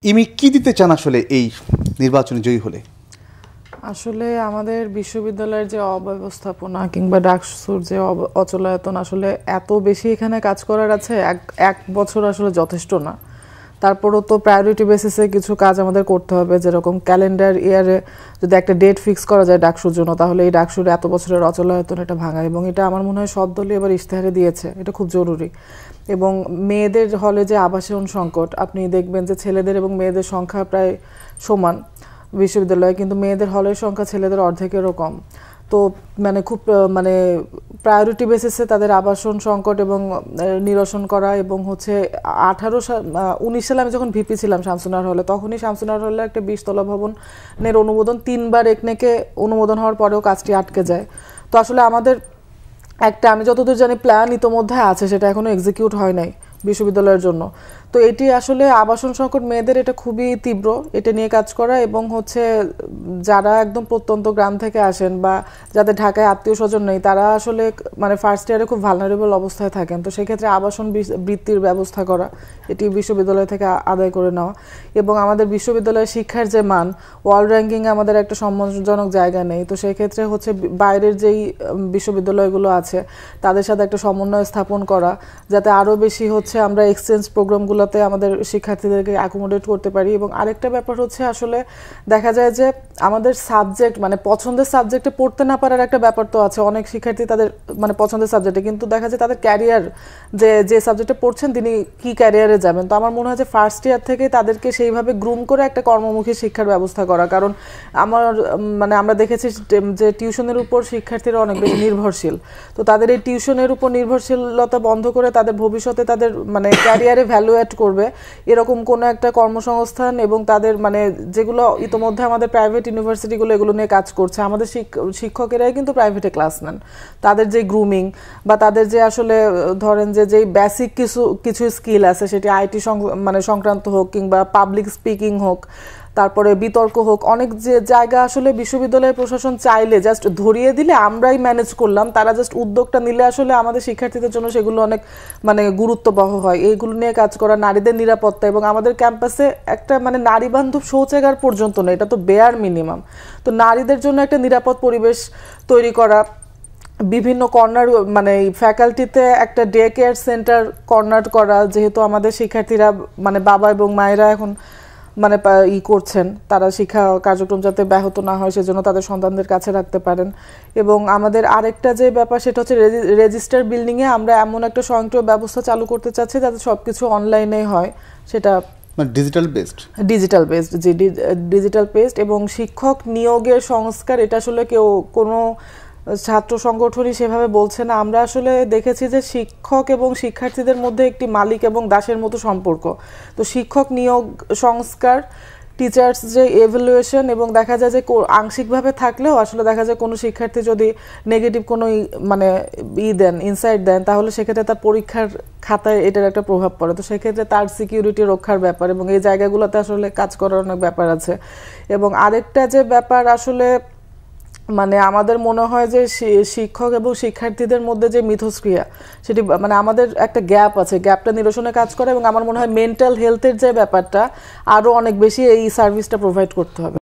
ইমি কি দিতে চান আসলে এই নির্বাচনে জয়ী হলে? আসলে আমাদের বিশ্ববিদ্যালয়ের যে অব্যবস্থাপনা কিংবা ডাকসুর যে অচলায়তন, আসলে এত বেশি এখানে কাজ করার আছে, এক বছর আসলে যথেষ্ট না। তারপরও তো প্রায়োরিটি বেসিসে কিছু কাজ আমাদের করতে হবে, যেরকম ক্যালেন্ডার ইয়ারে যদি একটা ডেট ফিক্স করা যায় ডাকসুর জন্য, তাহলে এই ডাকসুর এত বছরের অচলায়তন এটা ভাঙা, এবং এটা আমার মনে হয় সব দলই এবার ইশতেহারে দিয়েছে, এটা খুব জরুরি। এবং মেয়েদের হলে যে আবাসন সংকট, আপনি দেখবেন যে ছেলেদের এবং মেয়েদের সংখ্যা প্রায় সমান বিশ্ববিদ্যালয়ে, কিন্তু মেয়েদের হলের সংখ্যা ছেলেদের অর্ধেকেরও কম। তো খুব প্রায়োরিটি বেসিসে তাদের আবাসন সংকট এবং নিরসন করা, এবং 19 সালে আমি যখন ভিপি ছিলাম শামসুনার হলে, তখনই শামসুনার হলে একটা 20 তলা ভবনের অনুমোদন 3বার একনেকে অনুমোদন হওয়ার পরেও কাজটি আটকে যায়। তো আসলে আমাদের আমি যতদূর জানি প্ল্যান ইতোমধ্যে আছে, সেটা এখনো এক্সিকিউট হয় নাই বিশ্ববিদ্যালয়ের জন্য। তো এটি আসলে আবাসন সংকট মেয়েদের, এটা খুবই তীব্র, এটা নিয়ে কাজ করা, এবং যারা একদম প্রত্যন্ত গ্রাম থেকে আসেন বা যাদের ঢাকায় আত্মীয় স্বজন নেই, তারা আসলে ফার্স্ট ইয়ারে খুব ভালনারেবল অবস্থায় থাকেন। তো সেক্ষেত্রে আবাসন বৃত্তির ব্যবস্থা করা, এটি বিশ্ববিদ্যালয় থেকে আদায় করে নেওয়া, এবং আমাদের বিশ্ববিদ্যালয়ের শিক্ষার যে মান, ওয়ার্ল্ড র্যাঙ্কিংয়ে আমাদের একটা সম্মানজনক জায়গা নেই। তো সেক্ষেত্রে বাইরের যেই বিশ্ববিদ্যালয়গুলো আছে তাদের সাথে একটা সমন্বয় স্থাপন করা, যাতে আরও বেশি আমরা এক্সচেঞ্জ প্রোগ্রামগুলোতে আমাদের শিক্ষার্থীদেরকে অ্যাকোমোডেট করতে পারি। এবং আরেকটা ব্যাপার আসলে দেখা যায় যে আমাদের সাবজেক্ট, পছন্দের সাবজেক্টে পড়তে না পারার একটা ব্যাপার তো আছে। অনেক শিক্ষার্থী তাদের পছন্দের সাবজেক্টে, কিন্তু দেখা যায় তাদের ক্যারিয়ার, যে সাবজেক্টে পড়ছেন তিনি কি ক্যারিয়ারে যাবেন। তো আমার মনে হয় যে ফার্স্ট ইয়ার থেকে তাদেরকে সেইভাবে গ্রুম করে একটা কর্মমুখী শিক্ষার ব্যবস্থা করা, কারণ আমরা দেখেছি যে টিউশনের উপর শিক্ষার্থীরা অনেক বেশি নির্ভরশীল। তো তাদের এই টিউশনের উপর নির্ভরশীলতা বন্ধ করে তাদের ভবিষ্যতে তাদের ক্যারিয়ারে ভ্যালু অ্যাড করবে এরকম কোনো একটা কর্মসংস্থান, এবং তাদের যেগুলো ইতোমধ্যে আমাদের প্রাইভেট ইউনিভার্সিটিগুলো এগুলো নিয়ে কাজ করছে, আমাদের শিক্ষকেরাই কিন্তু প্রাইভেটে ক্লাস নেন। তাদের যে গ্রুমিং বা তাদের যে আসলে ধরেন যে বেসিক কিছু স্কিল আছে, সেটি আইটি সংক্রান্ত হোক কিংবা পাবলিক স্পিকিং হোক, তারপরে বিতর্ক হোক, অনেক যে জায়গা আসলে বিশ্ববিদ্যালয়ের প্রশাসন চাইলে জাস্ট ধরিয়ে দিলে আমরাই ম্যানেজ করলাম, তারা জাস্ট উদ্যোগটা নিলে আসলে আমাদের শিক্ষার্থীদের জন্য সেগুলো অনেক গুরুত্ববহ হয়। এইগুলো নিয়ে কাজ করা, নারীদের নিরাপত্তা, এবং আমাদের ক্যাম্পাসে একটা নারী বান্ধব শৌচাগার পর্যন্ত নেই, এটা তো বেয়ার মিনিমাম। তো নারীদের জন্য একটা নিরাপদ পরিবেশ তৈরি করা, বিভিন্ন কর্নার ফ্যাকাল্টিতে একটা ডে কেয়ার সেন্টার কর্নার করা, যেহেতু আমাদের শিক্ষার্থীরা বাবা এবং মায়েরা এখন করছেন, তারা শিক্ষা কার্যক্রম যাতে ব্যাহত না হয় সেজন্য তাদের সন্তানদের কাছে রাখতে পারেন। এবং আমাদের আরেকটা যে ব্যাপার, সেটা রেজিস্টার বিল্ডিংয়ে আমরা এমন একটা স্বয়ংক্রিয় ব্যবস্থা চালু করতে চাচ্ছি যাতে সবকিছু অনলাইনে হয়, সেটা ডিজিটাল বেসড। এবং শিক্ষক নিয়োগের সংস্কার, এটা আসলে কোনো ছাত্র সংগঠনই সেভাবে বলছে না। আমরা আসলে দেখেছি যে শিক্ষক এবং শিক্ষার্থীদের মধ্যে একটি মালিক এবং দাসের মতো সম্পর্ক। তো শিক্ষক নিয়োগ সংস্কার, টিচার্স যে এভালুয়েশন, এবং দেখা যায় যে আংশিকভাবে থাকলেও আসলে দেখা যায় কোনো শিক্ষার্থী যদি নেগেটিভ কোনো ইনসাইট দেন, তাহলে সেক্ষেত্রে তার পরীক্ষার খাতায় এটার একটা প্রভাব পড়ে। তো সেক্ষেত্রে তার সিকিউরিটি রক্ষার ব্যাপার, এবং এই জায়গাগুলোতে আসলে কাজ করার অনেক ব্যাপার আছে। এবং আরেকটা যে ব্যাপার আসলে আমাদের মনে হয় যে শিক্ষক এবং শিক্ষার্থীদের মধ্যে যে মিথস্ক্রিয়া, সেটি আমাদের একটা গ্যাপ আছে, গ্যাপটা নিরসনে কাজ করে। এবং আমার মনে হয় মেন্টাল হেলথের যে ব্যাপারটা আরও অনেক বেশি এই সার্ভিসটা প্রোভাইড করতে হবে।